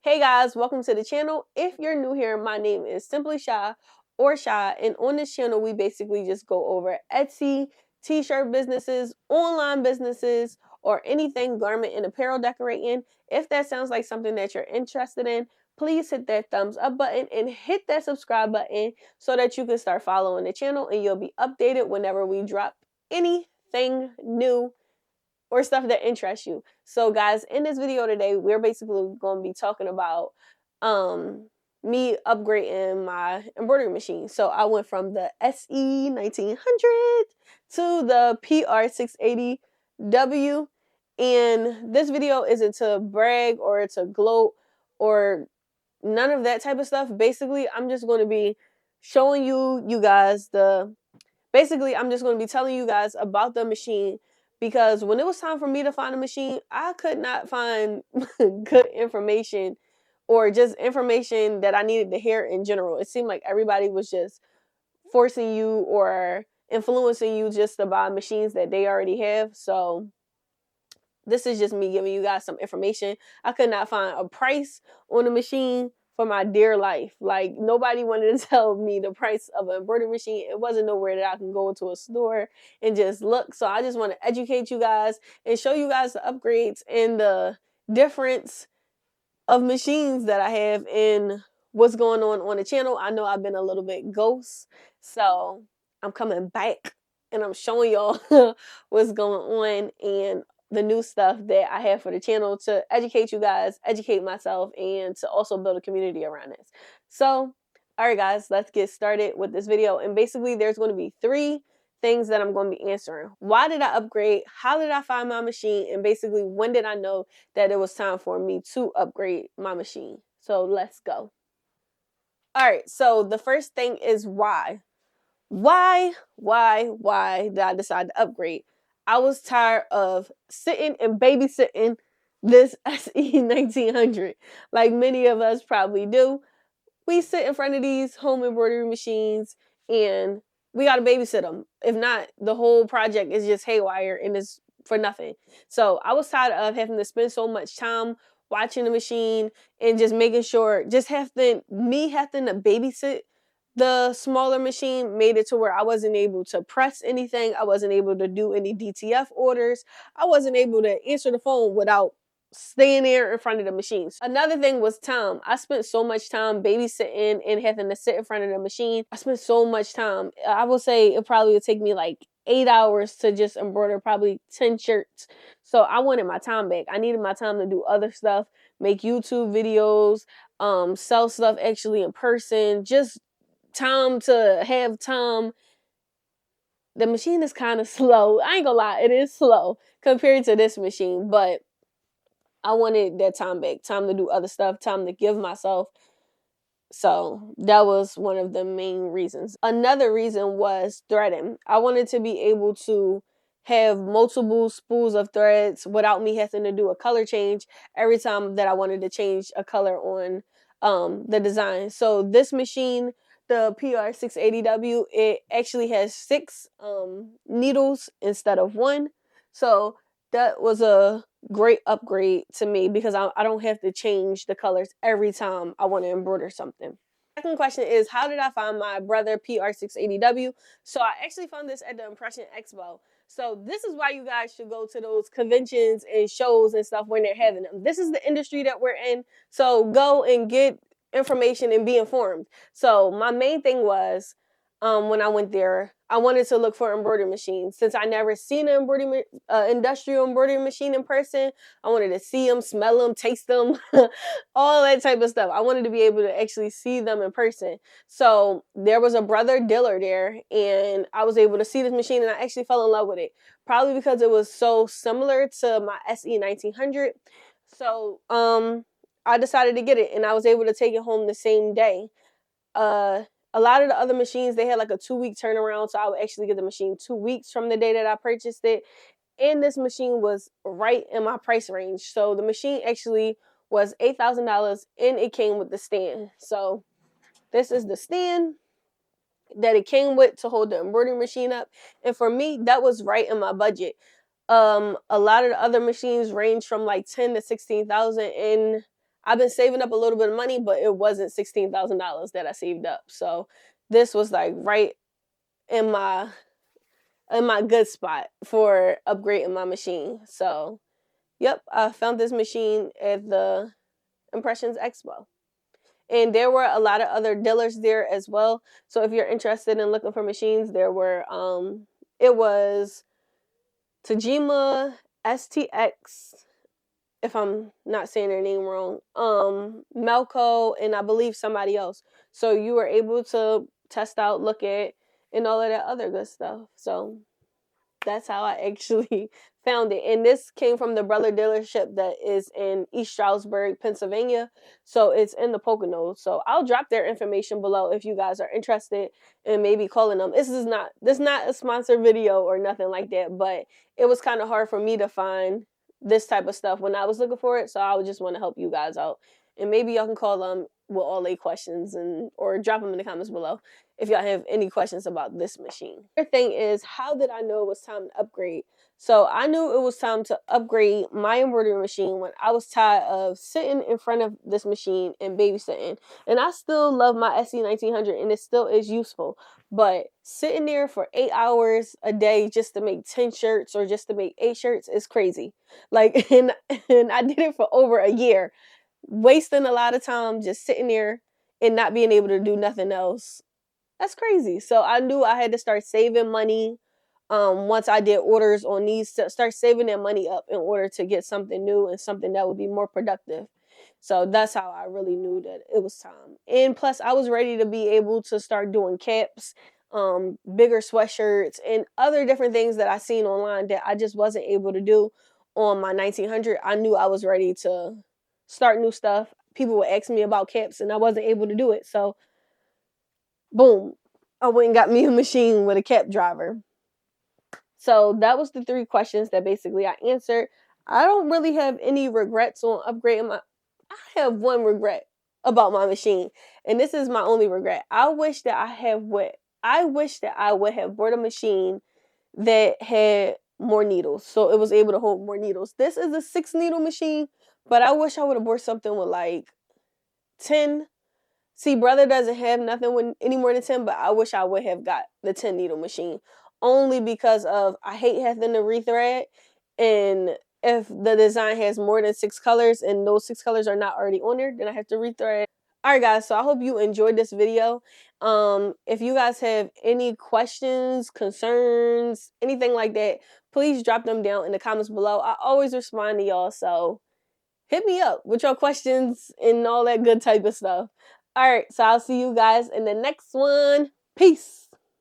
Hey guys, welcome to the channel. If you're new here, my name is Simplyshy or Shy, and on this channel we basically just go over Etsy, t-shirt businesses, online businesses, or anything garment and apparel decorating. If that sounds like something that you're interested in, please hit that thumbs up button and hit that subscribe button so that you can start following the channel and you'll be updated whenever we drop anything new or stuff that interests you. So guys, in this video today, we're basically going to be talking about me upgrading my embroidery machine. So I went from the Se1900 to the PR680W, and this video isn't to brag or to gloat or none of that type of stuff. Basically, I'm just going to be showing you guys I'm just going to be telling you guys about the machine, because when it was time for me to find a machine, I could not find good information or just information that I needed to hear in general. It seemed like everybody was just forcing you or influencing you just to buy machines that they already have. So this is just me giving you guys some information. I could not find a price on the machine for my dear life. Like, nobody wanted to tell me the price of an embroidery machine. It wasn't nowhere that I can go into a store and just look. So I just want to educate you guys and show you guys the upgrades and the difference of machines that I have and what's going on the channel. I know I've been a little bit ghost, so I'm coming back and I'm showing y'all what's going on and the new stuff that I have for the channel to educate you guys, educate myself, and to also build a community around this. So, all right, guys, let's get started with this video. And basically, there's going to be 3 things that I'm going to be answering. Why did I upgrade? How did I find my machine? And basically, when did I know that it was time for me to upgrade my machine? So let's go. All right, so the first thing is why. Why did I decide to upgrade? I was tired of sitting and babysitting this Se1900. Like many of us probably do. We sit in front of these home embroidery machines and we got to babysit them. If not, the whole project is just haywire and it's for nothing. So I was tired of having to spend so much time watching the machine and just making sure, having to babysit the smaller machine made it to where I wasn't able to press anything. I wasn't able to do any DTF orders. I wasn't able to answer the phone without staying there in front of the machines. Another thing was time. I spent so much time babysitting and having to sit in front of the machine. I spent so much time. I would say it probably would take me like 8 hours to just embroider probably 10 shirts. So I wanted my time back. I needed my time to do other stuff, make YouTube videos, sell stuff actually in person, just time to have time. The machine is kind of slow. I ain't gonna lie, it is slow compared to this machine, but I wanted that time back, time to do other stuff, time to give myself. So that was one of the main reasons. Another reason was threading. I wanted to be able to have multiple spools of threads without me having to do a color change every time that I wanted to change a color on the design. So this machine, the PR680W, it actually has 6 needles instead of 1. So that was a great upgrade to me because I don't have to change the colors every time I want to embroider something. Second question is, how did I find my Brother PR680W? So I actually found this at the Impression Expo. So this is why you guys should go to those conventions and shows and stuff when they're having them. This is the industry that we're in. So go and get information and be informed. So my main thing was, when I went there, I wanted to look for embroidery machines. Since I never seen an industrial embroidery machine in person, I wanted to see them, smell them, taste them, all that type of stuff. I wanted to be able to actually see them in person. So there was a Brother dealer there, and I was able to see this machine, and I actually fell in love with it. Probably because it was so similar to my Se1900. So I decided to get it, and I was able to take it home the same day. A lot of the other machines, they had like a 2-week turnaround, so I would actually get the machine 2 weeks from the day that I purchased it. And this machine was right in my price range. So the machine actually was $8,000, and it came with the stand. So this is the stand that it came with to hold the embroidery machine up. And for me, that was right in my budget. A lot of the other machines range from like 10 to 16,000, and I've been saving up a little bit of money, but it wasn't $16,000 that I saved up. So this was like right in my good spot for upgrading my machine. So, yep, I found this machine at the Impressions Expo. And there were a lot of other dealers there as well. So if you're interested in looking for machines, there were it was Tajima, STX, if I'm not saying their name wrong, Melco, and I believe somebody else. So you were able to test out, look at, and all of that other good stuff. So that's how I actually found it. And this came from the Brother dealership that is in East Stroudsburg, Pennsylvania. So it's in the Pocono. So I'll drop their information below if you guys are interested in maybe calling them. This is not a sponsored video or nothing like that, but it was kind of hard for me to find this type of stuff when I was looking for it. So I would just want to help you guys out. And maybe y'all can call them with all their questions or drop them in the comments below if y'all have any questions about this machine. The thing is, how did I know it was time to upgrade? So I knew it was time to upgrade my embroidery machine when I was tired of sitting in front of this machine and babysitting. And I still love my Se1900 and it still is useful. But sitting there for 8 hours a day just to make 10 shirts or just to make 8 shirts is crazy. Like, and I did it for over a year, wasting a lot of time just sitting there and not being able to do nothing else. That's crazy. So I knew I had to start saving money. Once I did orders on these, start saving that money up in order to get something new and something that would be more productive. So that's how I really knew that it was time. And plus, I was ready to be able to start doing caps, bigger sweatshirts, and other different things that I seen online that I just wasn't able to do on my 1900. I knew I was ready to start new stuff. People would ask me about caps, and I wasn't able to do it. So boom, I went and got me a machine with a cap driver. So that was the 3 questions that basically I answered. I don't really have any regrets on upgrading my... I have one regret about my machine, and this is my only regret. I wish that I would have bought a machine that had more needles, so it was able to hold more needles. This is a 6 needle machine, but I wish I would have bought something with like 10. See, Brother doesn't have nothing with any more than 10, but I wish I would have got the 10 needle machine. Only because of I hate having to rethread, and if the design has more than 6 colors and those 6 colors are not already on there, then I have to rethread. Alright guys, so I hope you enjoyed this video. If you guys have any questions, concerns, anything like that, please drop them down in the comments below. I always respond to y'all, so hit me up with your questions and all that good type of stuff. All right, so I'll see you guys in the next one. Peace.